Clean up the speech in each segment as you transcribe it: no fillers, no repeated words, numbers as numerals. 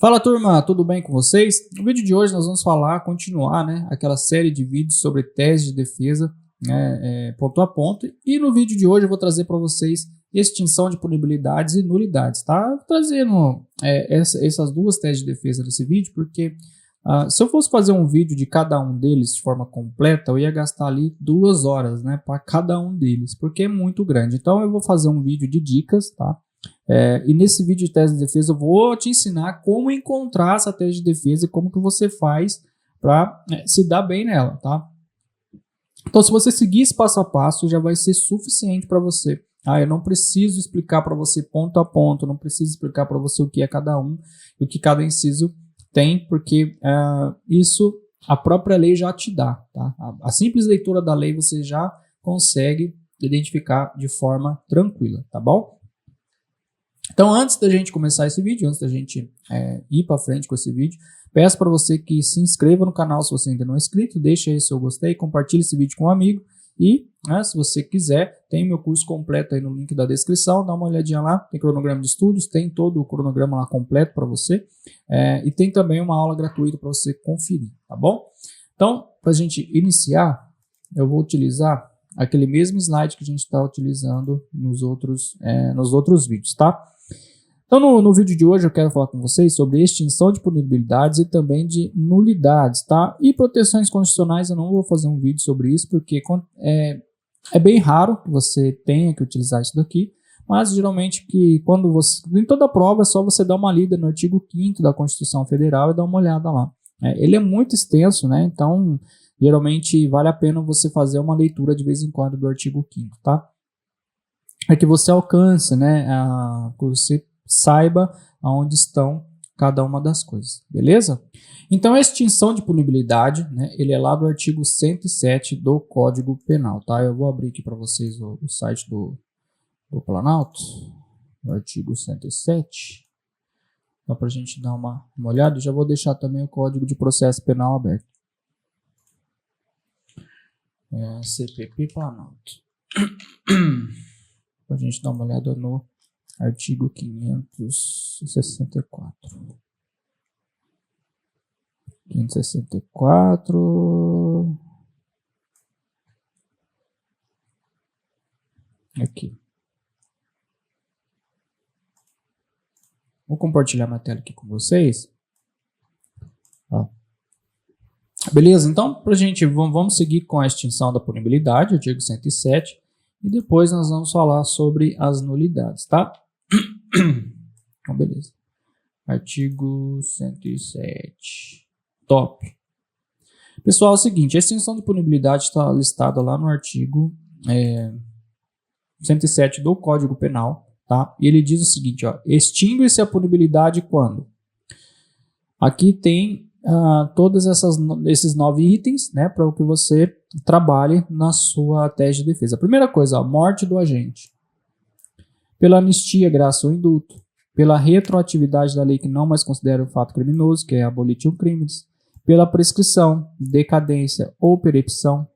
Fala turma, tudo bem com vocês? No vídeo de hoje nós vamos continuar, aquela série de vídeos sobre tese de defesa, ponto a ponto. E no vídeo de hoje eu vou trazer para vocês extinção de punibilidades e nulidades, tá? Trazendo essas duas teses de defesa nesse vídeo, porque se eu fosse fazer um vídeo de cada um deles de forma completa, eu ia gastar ali 2 horas, para cada um deles, porque é muito grande. Então eu vou fazer um vídeo de dicas, tá? E nesse vídeo de tese de defesa eu vou te ensinar como encontrar essa tese de defesa e como que você faz para se dar bem nela, tá? Então se você seguir esse passo a passo já vai ser suficiente para você. Eu não preciso explicar para você ponto a ponto, não preciso explicar para você o que é cada um, o que cada inciso tem, porque isso a própria lei já te dá, tá? A simples leitura da lei você já consegue identificar de forma tranquila, tá bom? Então, antes da gente começar esse vídeo, antes da gente ir para frente com esse vídeo, peço para você que se inscreva no canal se você ainda não é inscrito, deixe aí seu gostei, compartilhe esse vídeo com um amigo e, se você quiser, tem meu curso completo aí no link da descrição, dá uma olhadinha lá, tem cronograma de estudos, tem todo o cronograma lá completo para você e tem também uma aula gratuita para você conferir, tá bom? Então, para a gente iniciar, eu vou utilizar aquele mesmo slide que a gente está utilizando nos outros vídeos, tá? Então, no vídeo de hoje eu quero falar com vocês sobre extinção de punibilidades e também de nulidades, tá? E proteções constitucionais eu não vou fazer um vídeo sobre isso, porque é bem raro que você tenha que utilizar isso daqui, mas geralmente quando você, em toda prova é só você dar uma lida no artigo 5º da Constituição Federal e dar uma olhada lá. Ele é muito extenso, então geralmente vale a pena você fazer uma leitura de vez em quando do artigo 5º, tá? É que você alcance, que você saiba aonde estão cada uma das coisas, beleza? Então, a extinção de punibilidade, ele é lá do artigo 107 do Código Penal, tá? Eu vou abrir aqui para vocês o site do Planalto, no artigo 107, só para a gente dar uma olhada. Já vou deixar também o Código de Processo Penal aberto. CPP Planalto. Para a gente dar uma olhada no artigo 564. 564. Aqui. Vou compartilhar minha tela aqui com vocês. Beleza? Então, vamos seguir com a extinção da punibilidade, artigo 107, e depois nós vamos falar sobre as nulidades, tá? Então, beleza. Artigo 107. Top. Pessoal, é o seguinte, a extinção de punibilidade está listada lá no artigo 107 do Código Penal, tá? E ele diz o seguinte, extingue-se a punibilidade quando? Aqui tem todos esses 9 itens, para que você trabalhe na sua tese de defesa. A primeira coisa, morte do agente. Pela anistia, graça ou indulto. Pela retroatividade da lei que não mais considera o fato criminoso, que é abolitio crimes. Pela prescrição, decadência ou perepção.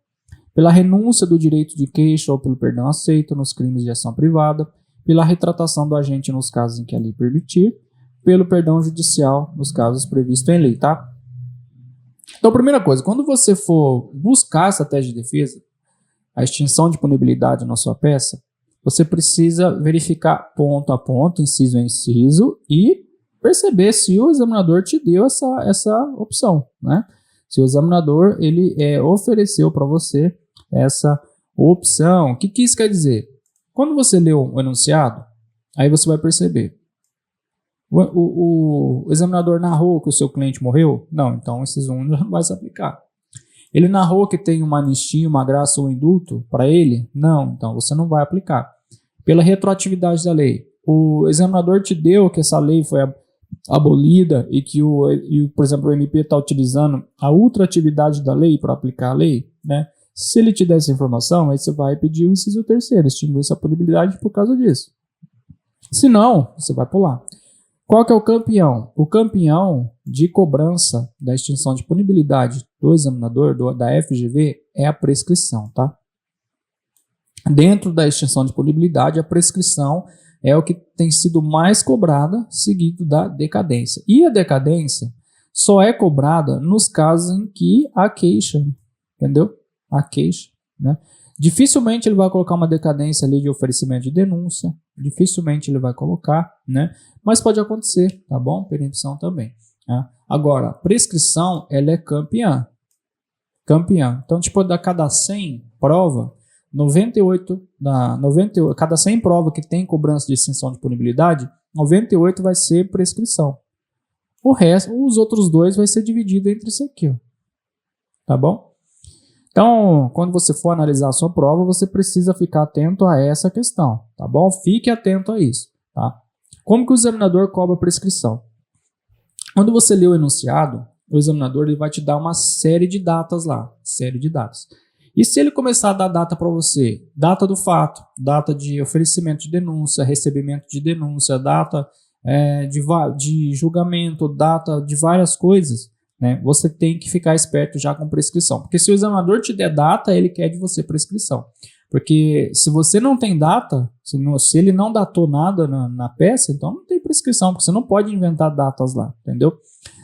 Pela renúncia do direito de queixa ou pelo perdão aceito nos crimes de ação privada. Pela retratação do agente nos casos em que a lei permitir. Pelo perdão judicial nos casos previstos em lei, tá? Então, primeira coisa, quando você for buscar essa tese de defesa, a extinção de punibilidade na sua peça, você precisa verificar ponto a ponto, inciso a inciso, e perceber se o examinador te deu essa opção, Se o examinador ele ofereceu para você essa opção. O que isso quer dizer? Quando você lê o enunciado, aí você vai perceber. O examinador narrou que o seu cliente morreu? Não, então esses não vai se aplicar. Ele narrou que tem uma anistia, uma graça ou um indulto para ele? Não, então você não vai aplicar. Pela retroatividade da lei, o examinador te deu que essa lei foi abolida e que, por exemplo, o MP está utilizando a ultratividade da lei para aplicar a lei, Se ele te der essa informação, aí você vai pedir o inciso 3º, extinguir essa punibilidade por causa disso. Se não, você vai pular. Qual que é o campeão? O campeão de cobrança da extinção de punibilidade do examinador, da FGV, é a prescrição, tá? Dentro da extinção de punibilidade, a prescrição é o que tem sido mais cobrada, seguido da decadência. E a decadência só é cobrada nos casos em que há queixa, entendeu? A queixa, né? Dificilmente ele vai colocar uma decadência ali de oferecimento de denúncia, dificilmente ele vai colocar, né? Mas pode acontecer, tá bom? Perempção também, né? Agora, prescrição, ela é campeã. Campeã. Então, tipo, da cada 100 prova, 98, cada 100 prova que tem cobrança de extinção de punibilidade, 98 vai ser prescrição. O resto, os outros dois vai ser dividido entre isso aqui, ó. Tá bom? Então, quando você for analisar a sua prova, você precisa ficar atento a essa questão, tá bom? Fique atento a isso, tá? Como que o examinador cobra a prescrição? Quando você lê o enunciado, o examinador ele vai te dar uma série de datas lá, série de datas. E se ele começar a dar data para você, data do fato, data de oferecimento de denúncia, recebimento de denúncia, data de julgamento, data de várias coisas, né, você tem que ficar esperto já com prescrição. Porque se o examinador te der data, ele quer de você prescrição. Porque se você não tem data, se ele não datou nada na peça, então não tem prescrição, porque você não pode inventar datas lá, entendeu?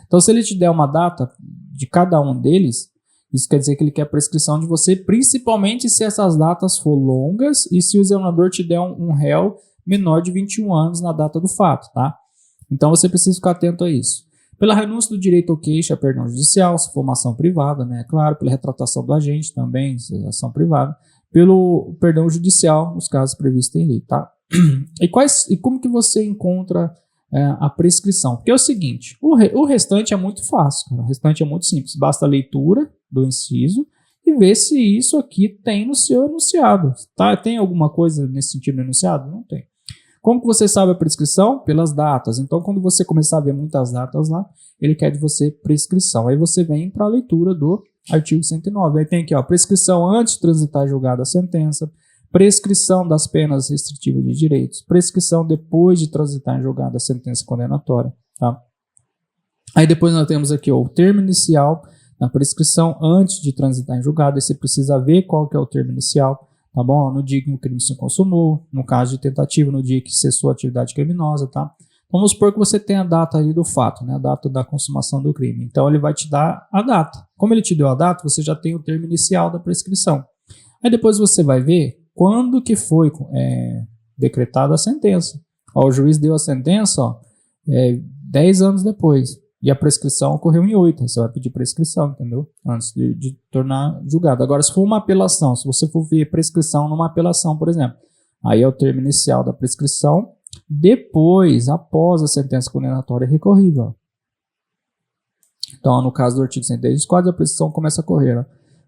Então se ele te der uma data de cada um deles, isso quer dizer que ele quer prescrição de você, principalmente se essas datas for longas e se o examinador te der um réu menor de 21 anos na data do fato, tá? Então você precisa ficar atento a isso. Pela renúncia do direito ao queixa, perdão judicial, se for uma ação privada, né? Claro, pela retratação do agente também, ação privada, pelo perdão judicial, nos casos previstos em lei, tá? E como que você encontra a prescrição? Porque é o seguinte, o restante é muito fácil, cara. O restante é muito simples, basta a leitura do inciso e ver se isso aqui tem no seu enunciado, tá? Tem alguma coisa nesse sentido no enunciado? Não tem. Como que você sabe a prescrição? Pelas datas. Então, quando você começar a ver muitas datas lá, ele quer de você prescrição. Aí você vem para a leitura do artigo 109. Aí tem aqui, ó, prescrição antes de transitar julgada a sentença, prescrição das penas restritivas de direitos, prescrição depois de transitar em julgada a sentença condenatória, tá? Aí depois nós temos aqui, ó, o termo inicial da prescrição antes de transitar em julgado. Aí você precisa ver qual que é o termo inicial, tá bom? No dia que o crime se consumou, no caso de tentativa, no dia que cessou a atividade criminosa, tá? Vamos supor que você tem a data aí do fato, né? A data da consumação do crime. Então ele vai te dar a data. Como ele te deu a data, você já tem o termo inicial da prescrição. Aí depois você vai ver quando que foi decretada a sentença. Ó, o juiz deu a sentença, ó, 10 anos depois. E a prescrição ocorreu em 8. Você vai pedir prescrição, entendeu? Antes de tornar julgado. Agora, se for uma apelação, se você for ver prescrição numa apelação, por exemplo, aí é o termo inicial da prescrição, depois, após a sentença condenatória recorrível. Então, no caso do artigo 110 do Código, a prescrição começa a correr, ó,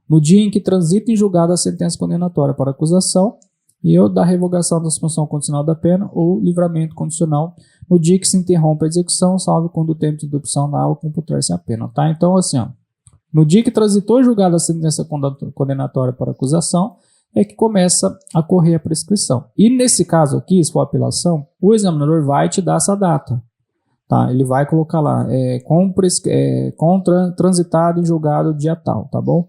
no dia em que transita em julgado a sentença condenatória para acusação e ou da revogação da suspensão condicional da pena ou livramento condicional no dia que se interrompe a execução, salvo quando o tempo de interrupção da água computar-se a pena, tá? Então, assim, ó, no dia que transitou em julgado a sentença condenatória para acusação, é que começa a correr a prescrição. E nesse caso aqui, se for apelação, o examinador vai te dar essa data, tá? Ele vai colocar lá, transitado em julgado dia tal, tá bom?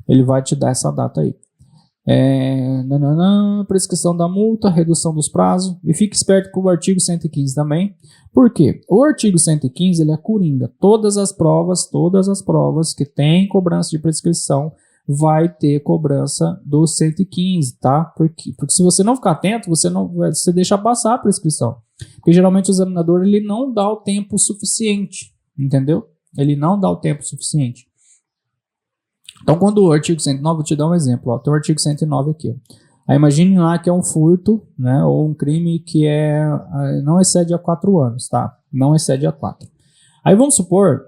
Ele vai te dar essa data aí. Prescrição da multa, redução dos prazos, e fique esperto com o artigo 115 também. Por quê? O artigo 115 ele é coringa. Todas as provas que tem cobrança de prescrição vai ter cobrança do 115, tá? Porque se você não ficar atento, você deixa passar a prescrição. Porque geralmente o examinador ele não dá o tempo suficiente, entendeu? Ele não dá o tempo suficiente. Então, quando o artigo 109, vou te dar um exemplo, ó, tem o artigo 109 aqui. Aí imagine lá que é um furto, né, ou um crime que não excede a 4 anos, tá? Não excede a 4. Aí vamos supor,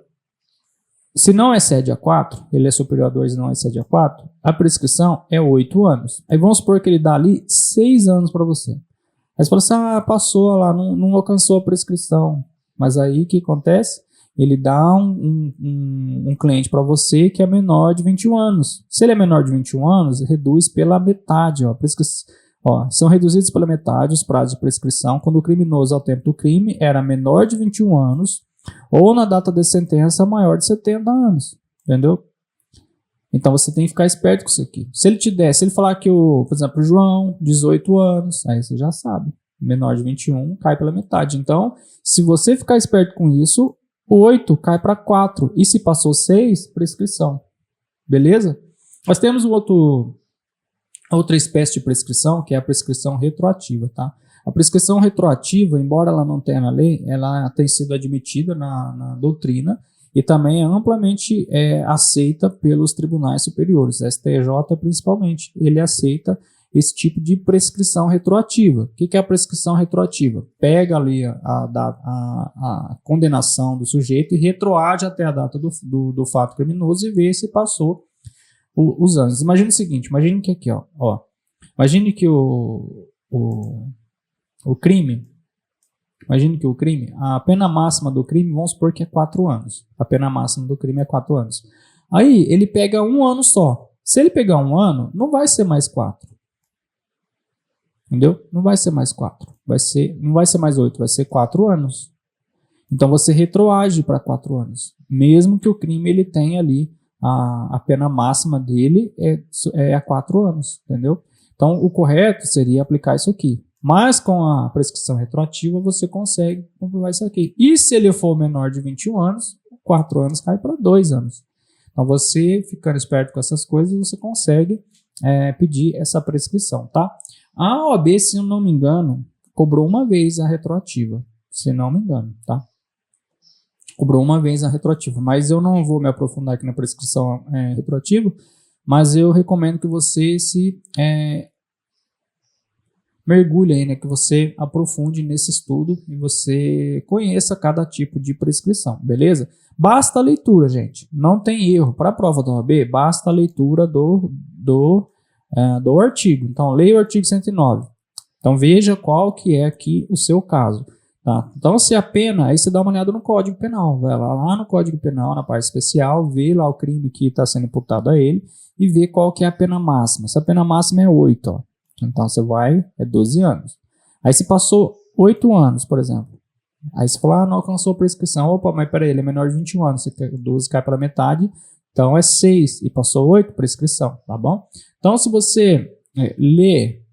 se não excede a 4, ele é superior a 2 e não excede a 4, a prescrição é 8 anos. Aí vamos supor que ele dá ali 6 anos para você. Aí você fala assim, passou lá, não alcançou a prescrição. Mas aí o que acontece? Ele dá um cliente para você que é menor de 21 anos. Se ele é menor de 21 anos, reduz pela metade. São reduzidos pela metade os prazos de prescrição quando o criminoso, ao tempo do crime, era menor de 21 anos ou na data de sentença maior de 70 anos. Entendeu? Então você tem que ficar esperto com isso aqui. Se ele falar que, por exemplo, o João, 18 anos, aí você já sabe. menor de 21, cai pela metade. Então, se você ficar esperto com isso, 8 cai para 4. E se passou 6, prescrição. Beleza? Nós temos outra espécie de prescrição, que é a prescrição retroativa, tá? A prescrição retroativa, embora ela não tenha na lei, ela tem sido admitida na doutrina e também é amplamente aceita pelos tribunais superiores, STJ principalmente. Ele aceita esse tipo de prescrição retroativa. O que é a prescrição retroativa? Pega ali a condenação do sujeito e retroage até a data do fato criminoso e vê se passou os anos. Imagine o seguinte, imagine que aqui, ó, imagine que o crime, a pena máxima do crime, vamos supor que é 4 anos. A pena máxima do crime é 4 anos. Aí ele pega 1 ano só. Se ele pegar 1 ano, não vai ser mais 4. Entendeu? Não vai ser mais 4. Não vai ser mais 8, vai ser 4 anos. Então você retroage para 4 anos. Mesmo que o crime ele tenha ali, a pena máxima dele é 4 anos. Entendeu? Então o correto seria aplicar isso aqui. Mas com a prescrição retroativa você consegue comprovar isso aqui. E se ele for menor de 21 anos, 4 anos cai para 2 anos. Então você, ficando esperto com essas coisas, você consegue pedir essa prescrição, tá? A OAB, se eu não me engano, cobrou uma vez a retroativa, se não me engano, tá? Cobrou uma vez a retroativa, mas eu não vou me aprofundar aqui na prescrição retroativa, mas eu recomendo que você se mergulhe aí, né? Que você aprofunde nesse estudo e você conheça cada tipo de prescrição, beleza? Basta a leitura, gente, não tem erro. Para a prova da OAB, basta a leitura do artigo. Então, leia o artigo 109. Então, veja qual que é aqui o seu caso. Tá? Então, se a pena, aí você dá uma olhada no Código Penal. Vai lá no Código Penal, na parte especial, vê lá o crime que está sendo imputado a ele e vê qual que é a pena máxima. Se a pena máxima é 8, ó. Então, você vai, 12 anos. Aí, se passou 8 anos, por exemplo. Aí, você falou, não alcançou a prescrição. Opa, mas peraí, ele é menor de 21 anos. 12 cai pela metade. Então, é 6 e passou 8, prescrição, tá bom? Então, se você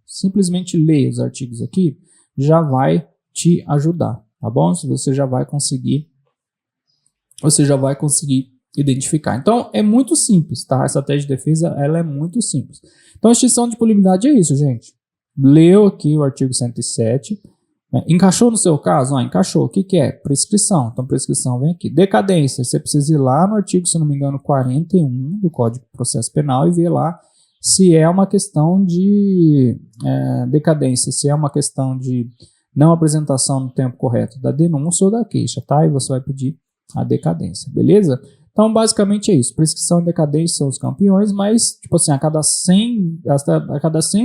simplesmente lê os artigos aqui, já vai te ajudar, tá bom? Você já vai conseguir identificar. Então, é muito simples, tá? A estratégia de defesa, ela é muito simples. Então, a extinção de punibilidade é isso, gente. Leu aqui o artigo 107, encaixou no seu caso? Encaixou. O que é? Prescrição. Então, prescrição vem aqui. Decadência. Você precisa ir lá no artigo, se não me engano, 41 do Código de Processo Penal e ver lá se é uma questão de decadência, se é uma questão de não apresentação no tempo correto da denúncia ou da queixa, tá? E você vai pedir a decadência, beleza? Então, basicamente é isso. Prescrição e decadência são os campeões, mas, tipo assim, a cada 100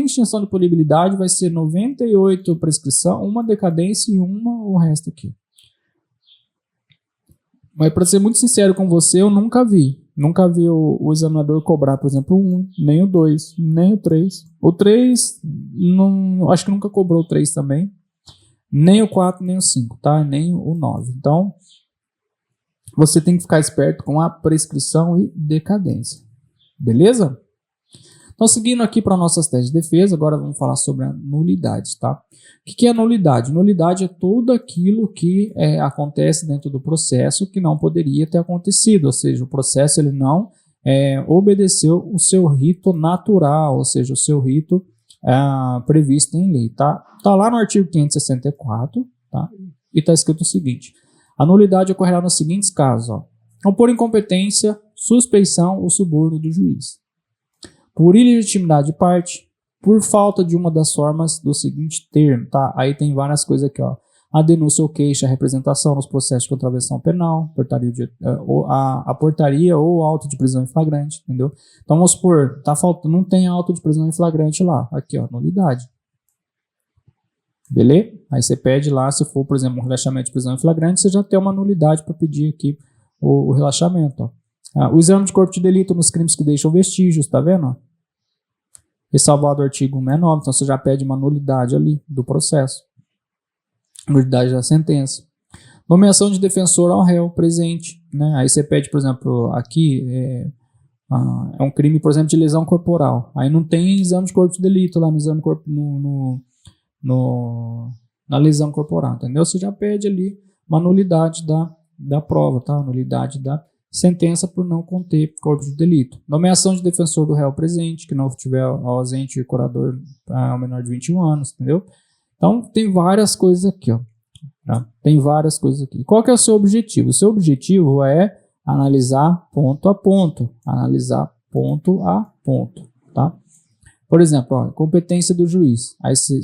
extinção de punibilidade vai ser 98 prescrição, uma decadência e o resto aqui. Mas, para ser muito sincero com você, eu nunca vi o examinador cobrar, por exemplo, o 1, nem o 2, nem o 3. O 3, acho que nunca cobrou o 3 também. Nem o 4, nem o 5, tá? Nem o 9. Então, você tem que ficar esperto com a prescrição e decadência. Beleza? Então, seguindo aqui para nossas teses de defesa, agora vamos falar sobre a nulidade, tá? O que é a nulidade? Nulidade é tudo aquilo que acontece dentro do processo que não poderia ter acontecido, ou seja, o processo ele não obedeceu o seu rito natural, ou seja, o seu rito previsto em lei, tá? Tá lá no artigo 564, tá? E tá escrito o seguinte: a nulidade ocorrerá nos seguintes casos, ó. Então, por incompetência, suspeição ou suborno do juiz, por ilegitimidade de parte, por falta de uma das formas do seguinte termo, tá? Aí tem várias coisas aqui, ó. A denúncia ou queixa, a representação nos processos de contravenção penal, a portaria ou auto de prisão em flagrante, entendeu? Então, vamos supor, não tem auto de prisão em flagrante lá. Aqui, ó, nulidade. Beleza? Aí você pede lá, se for, por exemplo, um relaxamento de prisão em flagrante, você já tem uma nulidade para pedir aqui o relaxamento, ó. O exame de corpo de delito nos crimes que deixam vestígios, tá vendo? Ressalvado o artigo 169, então você já pede uma nulidade ali do processo. Nulidade da sentença. Nomeação de defensor ao réu presente, né? Aí você pede, por exemplo, aqui é um crime, por exemplo, de lesão corporal. Aí não tem exame de corpo de delito lá no exame de corpo, na lesão corporal, entendeu? Você já pede ali uma nulidade da prova, tá? Nulidade da sentença por não conter corpo de delito. Nomeação de defensor do réu presente, que não tiver ausente o curador ao menor de 21 anos, entendeu? Então, tem várias coisas aqui, ó. Tá? Tem várias coisas aqui. Qual que é o seu objetivo? O seu objetivo é analisar ponto a ponto. Analisar ponto a ponto, tá? Por exemplo, ó, competência do juiz.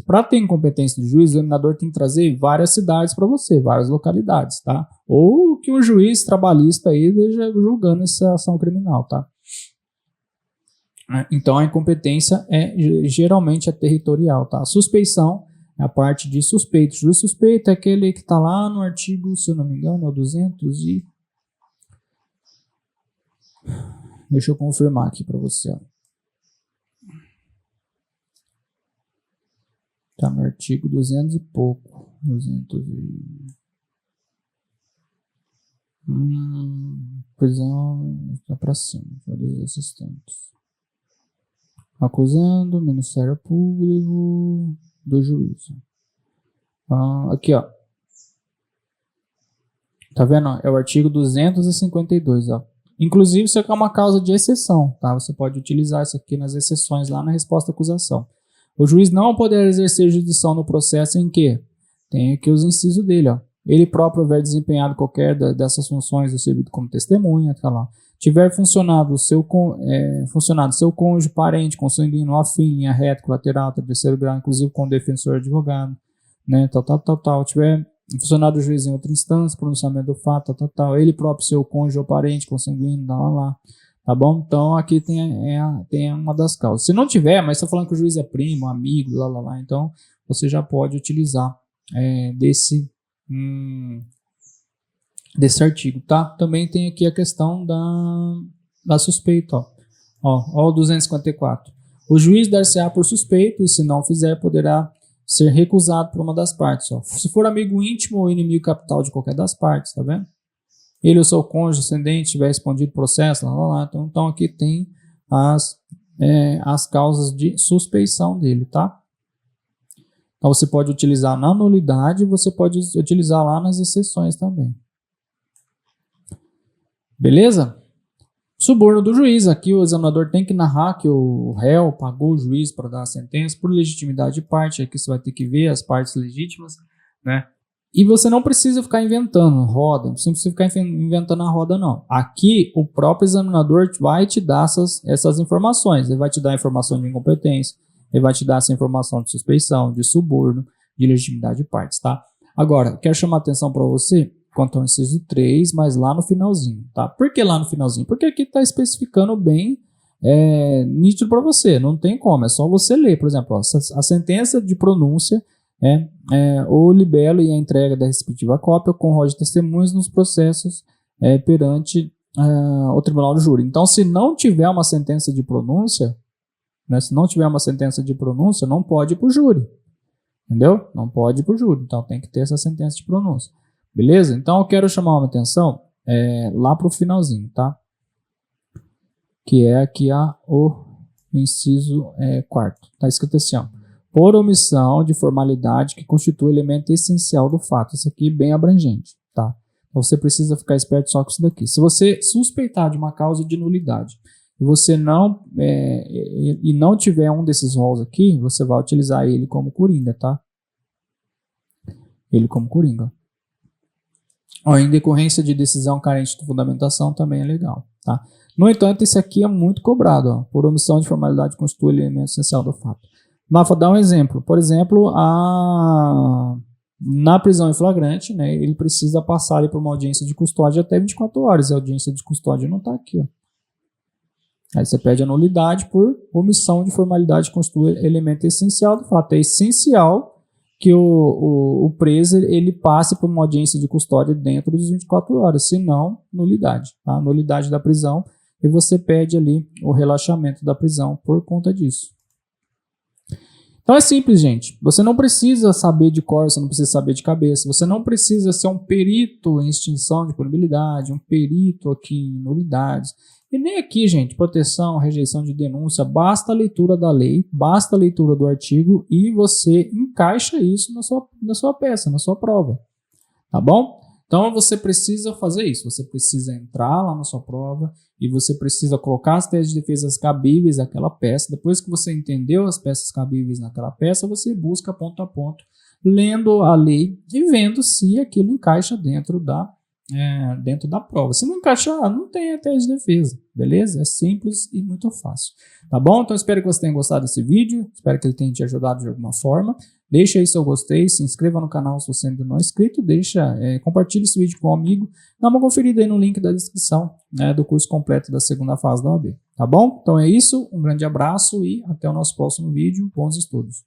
Para ter incompetência do juiz, o examinador tem que trazer várias cidades para você, várias localidades, tá? Ou que um juiz trabalhista aí esteja julgando essa ação criminal, tá? Então, a incompetência geralmente é territorial, tá? A suspeição é a parte de suspeito. O juiz suspeito é aquele que está lá no artigo, se eu não me engano, é o 200 e... Deixa eu confirmar aqui para você, ó. Tá no artigo 200 e pouco. 200 e... prisão está para cima. Vários assistentes. Acusando, Ministério Público do juízo. Aqui, ó. Tá vendo? É o artigo 252, ó. Inclusive, isso aqui é uma causa de exceção, tá? Você pode utilizar isso aqui nas exceções lá na resposta à acusação. O juiz não poderá exercer jurisdição no processo em que tem aqui os incisos dele, ó. Ele próprio houver desempenhado qualquer dessas funções do serviço como testemunha, tá lá. Tiver funcionado seu cônjuge, parente, consanguíneo, afim, linha reta, colateral, terceiro grau, inclusive com defensor advogado, né, tal. Tiver funcionado o juiz em outra instância, pronunciamento do fato, tal. Ele próprio, seu cônjuge ou parente, consanguíneo, lá. Tá bom? Então, aqui tem uma das causas. Se não tiver, mas está falando que o juiz é primo, amigo, lá, então você já pode utilizar desse artigo, tá? Também tem aqui a questão da suspeita, ó o 254. O juiz dar-se-á por suspeito e, se não fizer, poderá ser recusado por uma das partes, ó. Se for amigo íntimo ou inimigo capital de qualquer das partes, tá vendo? Ele ou seu cônjuge ascendente tiver respondido processo, lá. Então aqui tem as causas de suspeição dele, tá? Então você pode utilizar na nulidade, você pode utilizar lá nas exceções também. Beleza? Suborno do juiz. Aqui o examinador tem que narrar que o réu pagou o juiz para dar a sentença por legitimidade de parte. Aqui você vai ter que ver as partes legítimas, né? E você não precisa ficar inventando roda, não precisa ficar inventando a roda, não. Aqui o próprio examinador vai te dar essas informações. Ele vai te dar a informação de incompetência, ele vai te dar essa informação de suspeição, de suborno, de legitimidade de partes, tá? Agora, quero chamar a atenção para você quanto ao inciso 3, mas lá no finalzinho, tá? Por que lá no finalzinho? Porque aqui está especificando bem nítido para você, não tem como, é só você ler. Por exemplo, ó, a sentença de pronúncia o libelo e a entrega da respectiva cópia com rol de testemunhas nos processos perante o tribunal do júri. Então, se não tiver uma sentença de pronúncia, né, não pode ir para o júri. Entendeu? Não pode ir para o júri. Então, tem que ter essa sentença de pronúncia. Beleza? Então, eu quero chamar uma atenção lá para o finalzinho, tá? Que é aqui o inciso 4º. Está escrito assim, ó. Por omissão de formalidade que constitui elemento essencial do fato. Isso aqui é bem abrangente, tá? Então você precisa ficar esperto só com isso daqui. Se você suspeitar de uma causa de nulidade e você não tiver um desses rolos aqui, você vai utilizar ele como coringa, tá? Ele como coringa. Ó, em decorrência de decisão carente de fundamentação também é legal, tá? No entanto, esse aqui é muito cobrado, ó. Por omissão de formalidade constitui elemento essencial do fato. Mas vou dar um exemplo. Por exemplo, na prisão em flagrante, né, ele precisa passar por uma audiência de custódia até 24 horas. E a audiência de custódia não está aqui, ó. Aí você pede a nulidade por omissão de formalidade que constitui elemento essencial do fato. É essencial que o preso ele passe por uma audiência de custódia dentro dos 24 horas. Se não, nulidade. Tá? Nulidade da prisão. E você pede ali o relaxamento da prisão por conta disso. Então é simples, gente. Você não precisa saber de cor, você não precisa saber de cabeça, você não precisa ser um perito em extinção de punibilidade, um perito aqui em nulidades. E nem aqui, gente, proteção, rejeição de denúncia, basta a leitura da lei, basta a leitura do artigo e você encaixa isso na sua peça, na sua prova. Tá bom? Então você precisa fazer isso, você precisa entrar lá na sua prova e você precisa colocar as teses de defesa cabíveis naquela peça. Depois que você entendeu as peças cabíveis naquela peça, você busca ponto a ponto, lendo a lei e vendo se aquilo encaixa dentro da prova. Se não encaixar, não tem a tese de defesa, beleza? É simples e muito fácil, tá bom? Então espero que você tenha gostado desse vídeo, espero que ele tenha te ajudado de alguma forma. Deixa aí seu gostei, se inscreva no canal se você ainda não é inscrito, compartilhe esse vídeo com um amigo, dá uma conferida aí no link da descrição, né, do curso completo da segunda fase da OAB, tá bom? Então é isso, um grande abraço e até o nosso próximo vídeo, bons estudos!